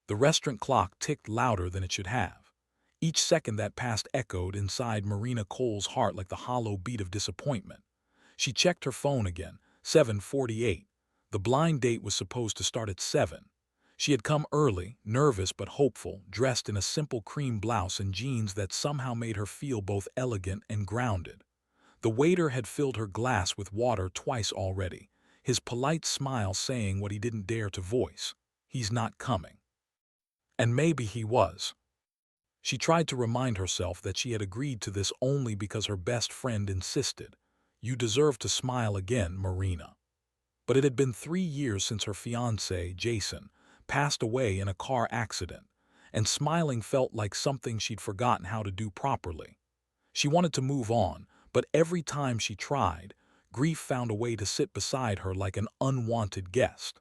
The restaurant clock ticked louder than it should have. Each second that passed echoed inside Marina Cole's heart like the hollow beat of disappointment. She checked her phone again. 7:48. The blind date was supposed to start at 7. She had come early, nervous but hopeful, dressed in a simple cream blouse and jeans that somehow made her feel both elegant and grounded. The waiter had filled her glass with water twice already, his polite smile saying what he didn't dare to voice. He's not coming. And maybe he was. She tried to remind herself that she had agreed to this only because her best friend insisted. You deserve to smile again, Marina. But it had been 3 years since her fiancé, Jason, passed away in a car accident, and smiling felt like something she'd forgotten how to do properly. She wanted to move on, but every time she tried, grief found a way to sit beside her like an unwanted guest.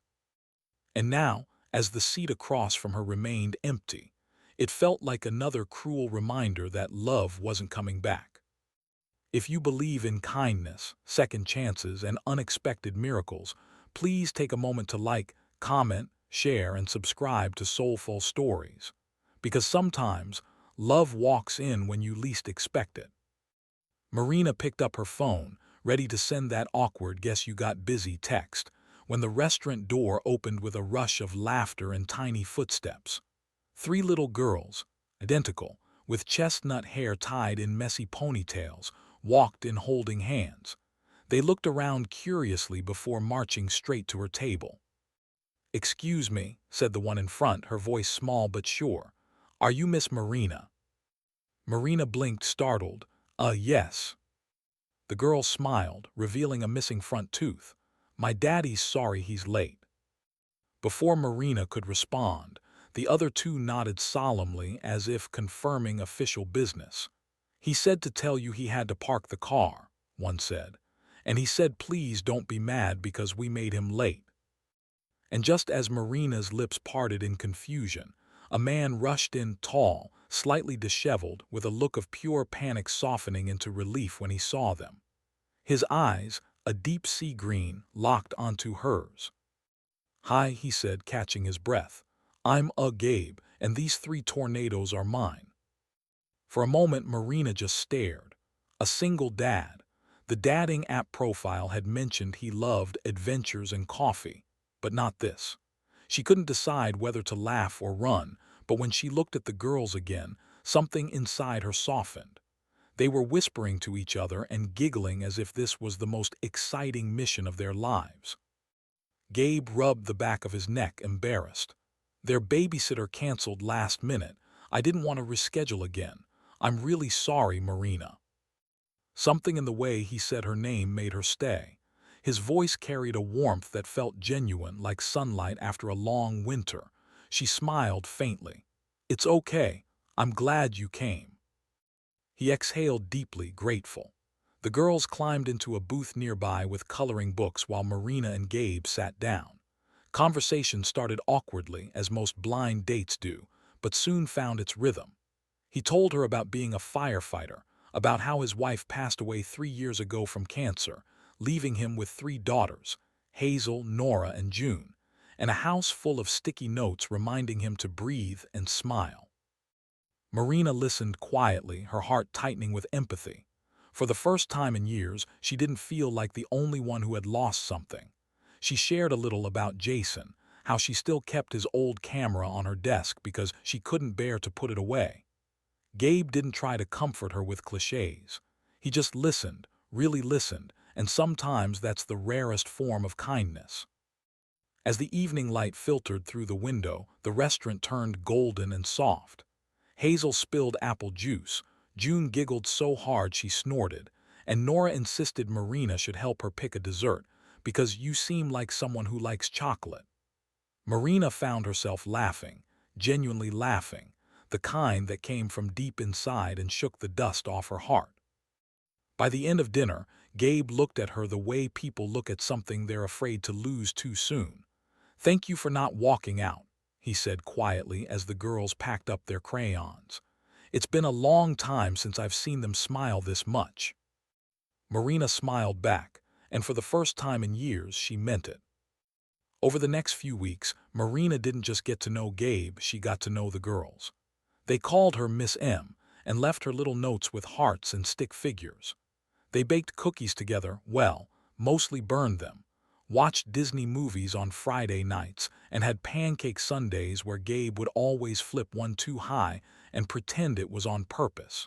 And now, as the seat across from her remained empty, it felt like another cruel reminder that love wasn't coming back. If you believe in kindness, second chances, and unexpected miracles, please take a moment to like, comment, share, and subscribe to Soulful Stories. Because sometimes, love walks in when you least expect it. Marina picked up her phone, ready to send that awkward "guess you got busy" text, when the restaurant door opened with a rush of laughter and tiny footsteps. 3 little girls, identical, with chestnut hair tied in messy ponytails, walked in holding hands. They looked around curiously before marching straight to her table. "Excuse me," said the one in front, her voice small but sure. "Are you Miss Marina?" Marina blinked, startled. Yes." The girl smiled, revealing a missing front tooth. "My daddy's sorry he's late." Before Marina could respond, the other two nodded solemnly as if confirming official business. "He said to tell you he had to park the car," one said. "And he said please don't be mad because we made him late." And just as Marina's lips parted in confusion, a man rushed in, tall, slightly disheveled, with a look of pure panic softening into relief when he saw them. His eyes, a deep sea green, locked onto hers. "Hi," he said, catching his breath. "I'm Gabe, and these 3 tornadoes are mine." For a moment, Marina just stared. A single dad. The dating app profile had mentioned he loved adventures and coffee, but not this. She couldn't decide whether to laugh or run, but when she looked at the girls again, something inside her softened. They were whispering to each other and giggling as if this was the most exciting mission of their lives. Gabe rubbed the back of his neck, embarrassed. "Their babysitter canceled last minute. I didn't want to reschedule again. I'm really sorry, Marina." Something in the way he said her name made her stay. His voice carried a warmth that felt genuine, like sunlight after a long winter. She smiled faintly. "It's okay. I'm glad you came." He exhaled deeply, grateful. The girls climbed into a booth nearby with coloring books while Marina and Gabe sat down. Conversation started awkwardly, as most blind dates do, but soon found its rhythm. He told her about being a firefighter, about how his wife passed away 3 years ago from cancer, leaving him with 3 daughters, Hazel, Nora, and June, and a house full of sticky notes reminding him to breathe and smile. Marina listened quietly, her heart tightening with empathy. For the first time in years, she didn't feel like the only one who had lost something. She shared a little about Jason, how she still kept his old camera on her desk because she couldn't bear to put it away. Gabe didn't try to comfort her with cliches. He just listened, really listened, and sometimes that's the rarest form of kindness. As the evening light filtered through the window, the restaurant turned golden and soft. Hazel spilled apple juice, June giggled so hard she snorted, and Nora insisted Marina should help her pick a dessert, because you seem like someone who likes chocolate. Marina found herself laughing, genuinely laughing, the kind that came from deep inside and shook the dust off her heart. By the end of dinner, Gabe looked at her the way people look at something they're afraid to lose too soon. "Thank you for not walking out," he said quietly as the girls packed up their crayons. "It's been a long time since I've seen them smile this much." Marina smiled back, and for the first time in years she meant it. Over the next few weeks, Marina didn't just get to know Gabe, she got to know the girls. They called her Miss M and left her little notes with hearts and stick figures. They baked cookies together, well, mostly burned them, watched Disney movies on Friday nights, and had pancake Sundays where Gabe would always flip one too high and pretend it was on purpose.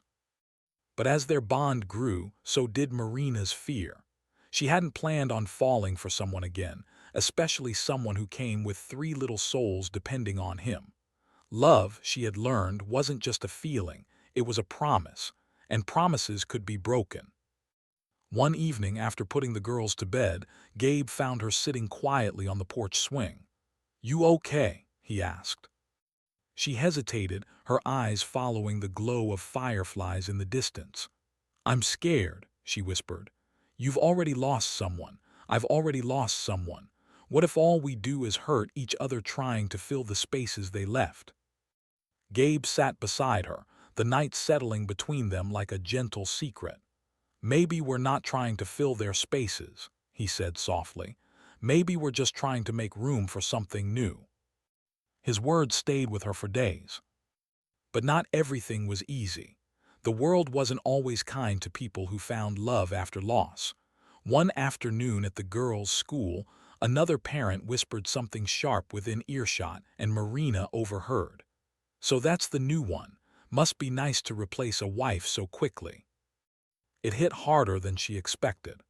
But as their bond grew, so did Marina's fear. She hadn't planned on falling for someone again, especially someone who came with three little souls depending on him. Love, she had learned, wasn't just a feeling, it was a promise, and promises could be broken. One evening, after putting the girls to bed, Gabe found her sitting quietly on the porch swing. "You okay?" he asked. She hesitated, her eyes following the glow of fireflies in the distance. "I'm scared," she whispered. "You've already lost someone. I've already lost someone. What if all we do is hurt each other trying to fill the spaces they left?" Gabe sat beside her, the night settling between them like a gentle secret. "Maybe we're not trying to fill their spaces," he said softly. "Maybe we're just trying to make room for something new." His words stayed with her for days. But not everything was easy. The world wasn't always kind to people who found love after loss. One afternoon at the girls' school, another parent whispered something sharp within earshot, and Marina overheard. "So that's the new one. Must be nice to replace a wife so quickly." It hit harder than she expected.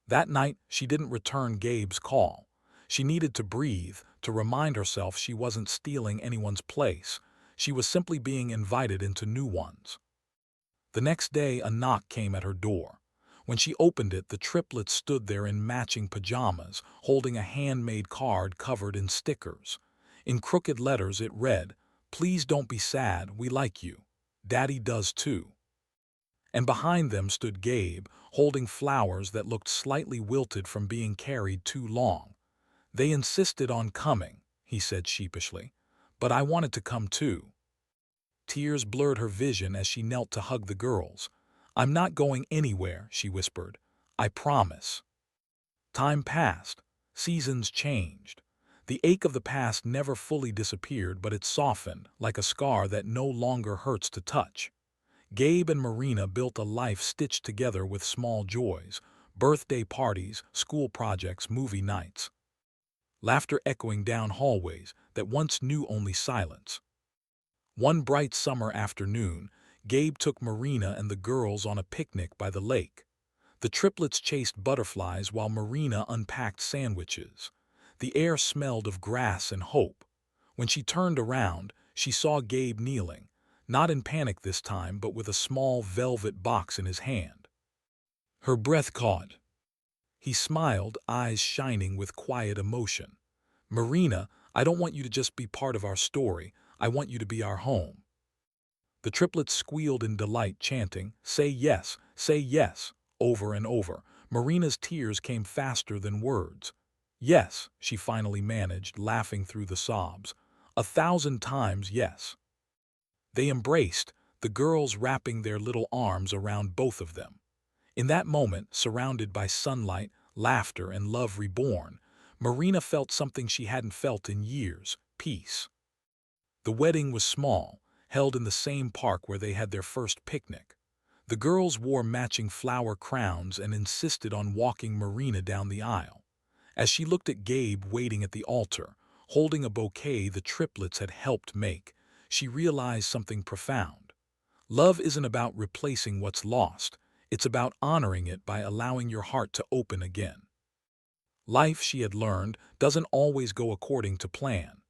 That night, she didn't return Gabe's call. She needed to breathe, to remind herself she wasn't stealing anyone's place. She was simply being invited into new ones. The next day, a knock came at her door. When she opened it, the triplets stood there in matching pajamas, holding a handmade card covered in stickers. In crooked letters, it read, "Please don't be sad, we like you. Daddy does too." And behind them stood Gabe, holding flowers that looked slightly wilted from being carried too long. "They insisted on coming," he said sheepishly, "but I wanted to come too." Tears blurred her vision as she knelt to hug the girls. "I'm not going anywhere," she whispered. "I promise." Time passed. Seasons changed. The ache of the past never fully disappeared, but it softened, like a scar that no longer hurts to touch. Gabe and Marina built a life stitched together with small joys, birthday parties, school projects, movie nights. Laughter echoing down hallways that once knew only silence. One bright summer afternoon, Gabe took Marina and the girls on a picnic by the lake. The triplets chased butterflies while Marina unpacked sandwiches. The air smelled of grass and hope. When she turned around, she saw Gabe kneeling, not in panic this time, but with a small velvet box in his hand. Her breath caught. He smiled, eyes shining with quiet emotion. "Marina, I don't want you to just be part of our story. I want you to be our home." The triplets squealed in delight, chanting, "Say yes," over and over. Marina's tears came faster than words. "Yes," she finally managed, laughing through the sobs. "1,000 times yes." They embraced, the girls wrapping their little arms around both of them. In that moment, surrounded by sunlight, laughter, and love reborn, Marina felt something she hadn't felt in years: peace. The wedding was small, held in the same park where they had their first picnic. The girls wore matching flower crowns and insisted on walking Marina down the aisle. As she looked at Gabe waiting at the altar, holding a bouquet the triplets had helped make, she realized something profound. Love isn't about replacing what's lost, it's about honoring it by allowing your heart to open again. Life, she had learned, doesn't always go according to plan.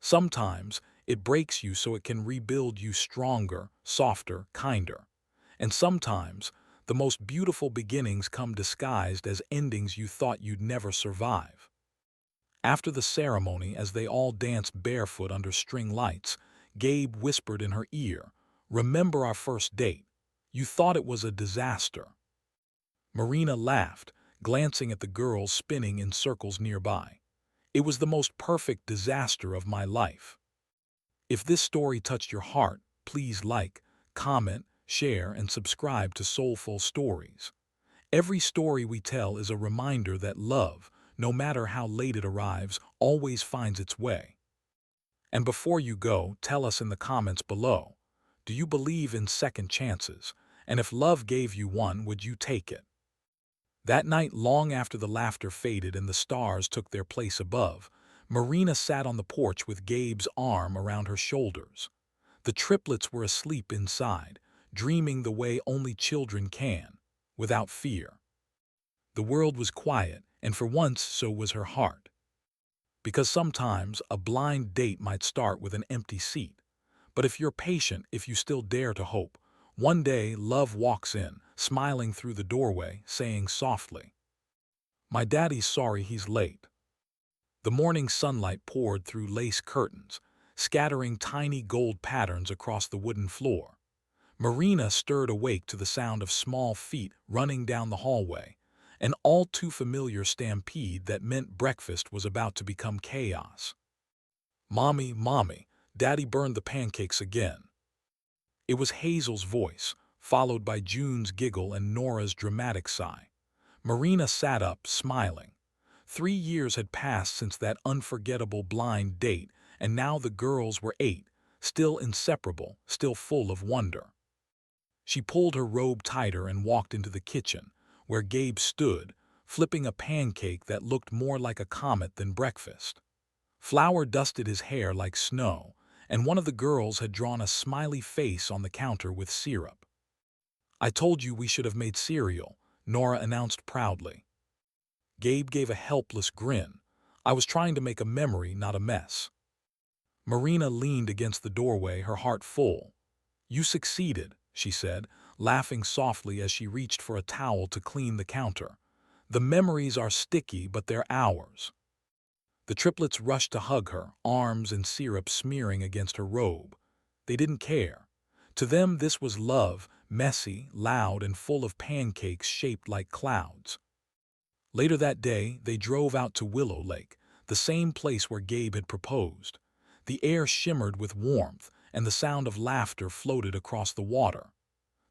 Sometimes, it breaks you so it can rebuild you stronger, softer, kinder. And sometimes, the most beautiful beginnings come disguised as endings you thought you'd never survive. After the ceremony, as they all danced barefoot under string lights, Gabe whispered in her ear, "Remember our first date? You thought it was a disaster." Marina laughed, glancing at the girls spinning in circles nearby. "It was the most perfect disaster of my life." If this story touched your heart, please like, comment, share, and subscribe to Soulful Stories. Every story we tell is a reminder that love, no matter how late it arrives, always finds its way. And before you go, tell us in the comments below, do you believe in second chances? And if love gave you one, would you take it? That night, long after the laughter faded and the stars took their place above, Marina sat on the porch with Gabe's arm around her shoulders. The triplets were asleep inside, dreaming the way only children can, without fear. The world was quiet, and for once so was her heart. Because sometimes a blind date might start with an empty seat. But if you're patient, if you still dare to hope, one day love walks in, smiling through the doorway, saying softly, "My daddy's sorry he's late." The morning sunlight poured through lace curtains, scattering tiny gold patterns across the wooden floor. Marina stirred awake to the sound of small feet running down the hallway, an all-too-familiar stampede that meant breakfast was about to become chaos. "Mommy, Mommy, Daddy burned the pancakes again." It was Hazel's voice, followed by June's giggle and Nora's dramatic sigh. Marina sat up, smiling. 3 years had passed since that unforgettable blind date, and now the girls were 8, still inseparable, still full of wonder. She pulled her robe tighter and walked into the kitchen, where Gabe stood, flipping a pancake that looked more like a comet than breakfast. Flour dusted his hair like snow, and one of the girls had drawn a smiley face on the counter with syrup. "I told you we should have made cereal," Nora announced proudly. Gabe gave a helpless grin. "I was trying to make a memory, not a mess." Marina leaned against the doorway, her heart full. "You succeeded," she said, laughing softly as she reached for a towel to clean the counter. "The memories are sticky, but they're ours." The triplets rushed to hug her, arms and syrup smearing against her robe. They didn't care. To them this was love, messy, loud, and full of pancakes shaped like clouds. Later that day, they drove out to Willow Lake, the same place where Gabe had proposed. The air shimmered with warmth, and the sound of laughter floated across the water.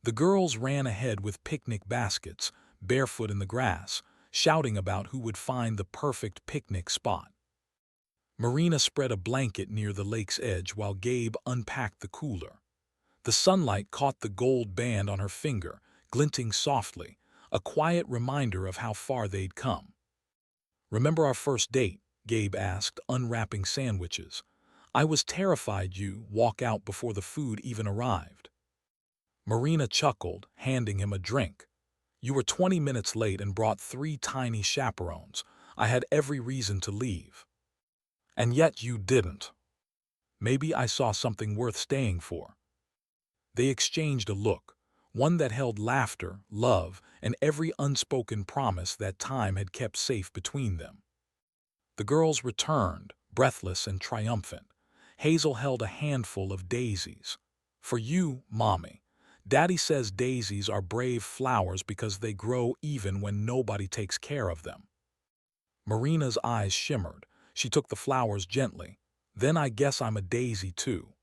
The girls ran ahead with picnic baskets, barefoot in the grass, shouting about who would find the perfect picnic spot. Marina spread a blanket near the lake's edge while Gabe unpacked the cooler. The sunlight caught the gold band on her finger, glinting softly, a quiet reminder of how far they'd come. "Remember our first date?" Gabe asked, unwrapping sandwiches. "I was terrified you'd walk out before the food even arrived." Marina chuckled, handing him a drink. "You were 20 minutes late and brought 3 tiny chaperones. I had every reason to leave. And yet you didn't. Maybe I saw something worth staying for." They exchanged a look, one that held laughter, love, and every unspoken promise that time had kept safe between them. The girls returned, breathless and triumphant. Hazel held a handful of daisies. "For you, Mommy. Daddy says daisies are brave flowers because they grow even when nobody takes care of them." Marina's eyes shimmered. She took the flowers gently. "Then I guess I'm a daisy too."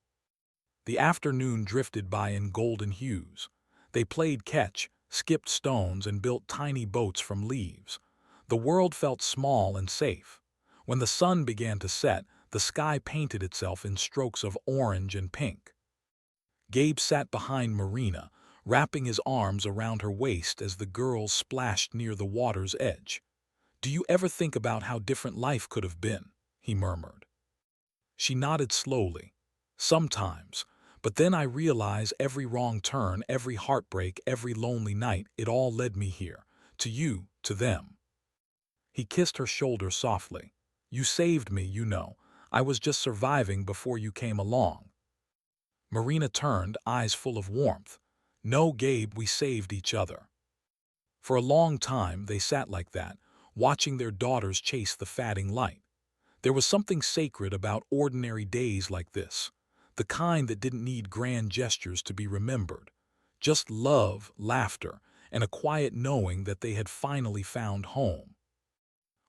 The afternoon drifted by in golden hues. They played catch, skipped stones, and built tiny boats from leaves. The world felt small and safe. When the sun began to set, the sky painted itself in strokes of orange and pink. Gabe sat behind Marina, wrapping his arms around her waist as the girls splashed near the water's edge. "Do you ever think about how different life could have been?" he murmured. She nodded slowly. "Sometimes. But then I realize every wrong turn, every heartbreak, every lonely night, it all led me here. To you, to them." He kissed her shoulder softly. "You saved me, you know. I was just surviving before you came along." Marina turned, eyes full of warmth. "No, Gabe, we saved each other." For a long time they sat like that, watching their daughters chase the fading light. There was something sacred about ordinary days like this, the kind that didn't need grand gestures to be remembered. Just love, laughter, and a quiet knowing that they had finally found home.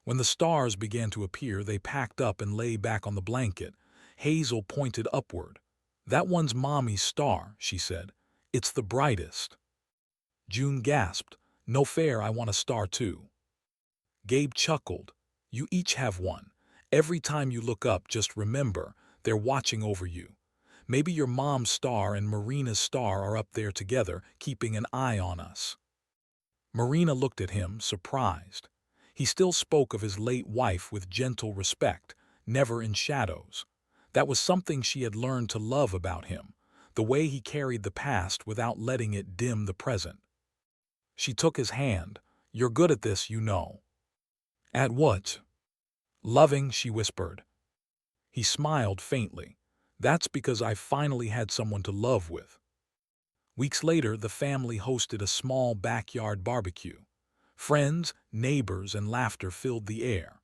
When the stars began to appear, they packed up and lay back on the blanket. Hazel pointed upward. "That one's Mommy's star," she said. "It's the brightest." June gasped. "No fair, I want a star too." Gabe chuckled. You each have one. Every time you look up, just remember, they're watching over you. Maybe your mom's star and Marina's star are up there together, keeping an eye on us." Marina looked at him, surprised. He still spoke of his late wife with gentle respect, never in shadows. That was something she had learned to love about him, the way he carried the past without letting it dim the present. She took his hand. "You're good at this, you know." "At what?" "Loving," she whispered. He smiled faintly. "That's because I finally had someone to love with." Weeks later, the family hosted a small backyard barbecue. Friends, neighbors, and laughter filled the air.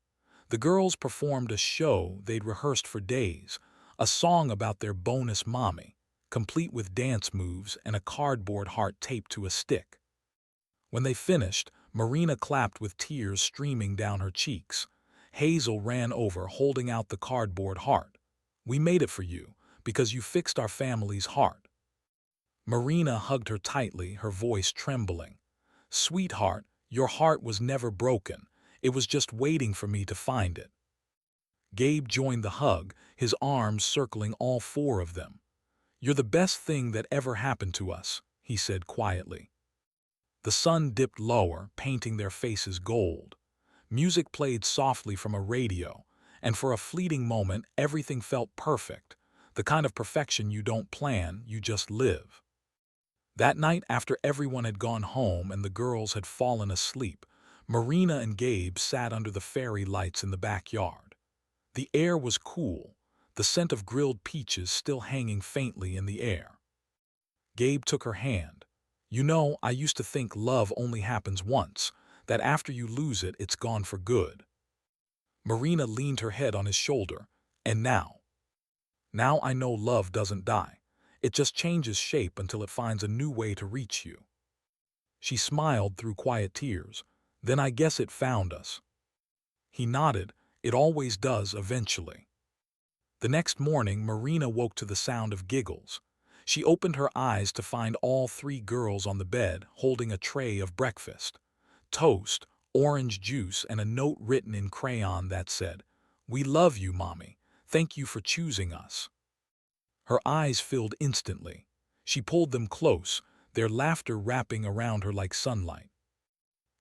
The girls performed a show they'd rehearsed for days, a song about their bonus mommy, complete with dance moves and a cardboard heart taped to a stick. When they finished, Marina clapped with tears streaming down her cheeks. Hazel ran over, holding out the cardboard heart. "We made it for you, because you fixed our family's heart." Marina hugged her tightly, her voice trembling. "Sweetheart, your heart was never broken. It was just waiting for me to find it." Gabe joined the hug, his arms circling all four of them. "You're the best thing that ever happened to us," he said quietly. The sun dipped lower, painting their faces gold. Music played softly from a radio, and for a fleeting moment everything felt perfect, the kind of perfection you don't plan, you just live. That night, after everyone had gone home and the girls had fallen asleep, Marina and Gabe sat under the fairy lights in the backyard. The air was cool, the scent of grilled peaches still hanging faintly in the air. Gabe took her hand. "You know, I used to think love only happens once, that after you lose it, it's gone for good." Marina leaned her head on his shoulder. "And now? Now I know love doesn't die. It just changes shape until it finds a new way to reach you." She smiled through quiet tears. "Then I guess it found us." He nodded. "It always does eventually." The next morning, Marina woke to the sound of giggles. She opened her eyes to find all three girls on the bed, holding a tray of breakfast. Toast, orange juice, and a note written in crayon that said, "We love you, Mommy. Thank you for choosing us." Her eyes filled instantly. She pulled them close, their laughter wrapping around her like sunlight.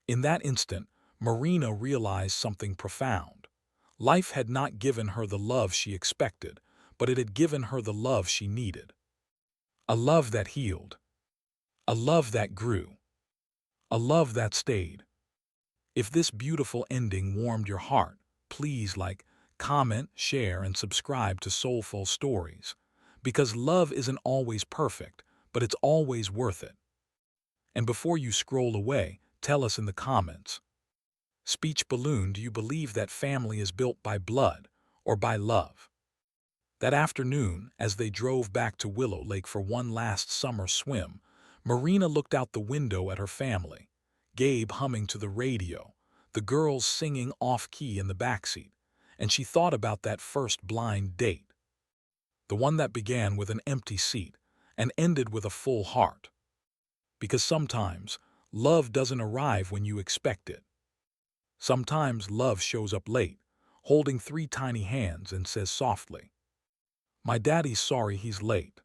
In that instant, Marina realized something profound. Life had not given her the love she expected, but it had given her the love she needed. A love that healed. A love that grew. A love that stayed. If this beautiful ending warmed your heart, please like, comment, share, and subscribe to Soulful Stories. Because love isn't always perfect, but it's always worth it. And before you scroll away, tell us in the comments. Speech balloon, do you believe that family is built by blood or by love? That afternoon, as they drove back to Willow Lake for one last summer swim, Marina looked out the window at her family. Gabe humming to the radio, the girls singing off-key in the backseat, and she thought about that first blind date. The one that began with an empty seat and ended with a full heart. Because sometimes, love doesn't arrive when you expect it. Sometimes love shows up late, holding three tiny hands and says softly, "My daddy's sorry he's late."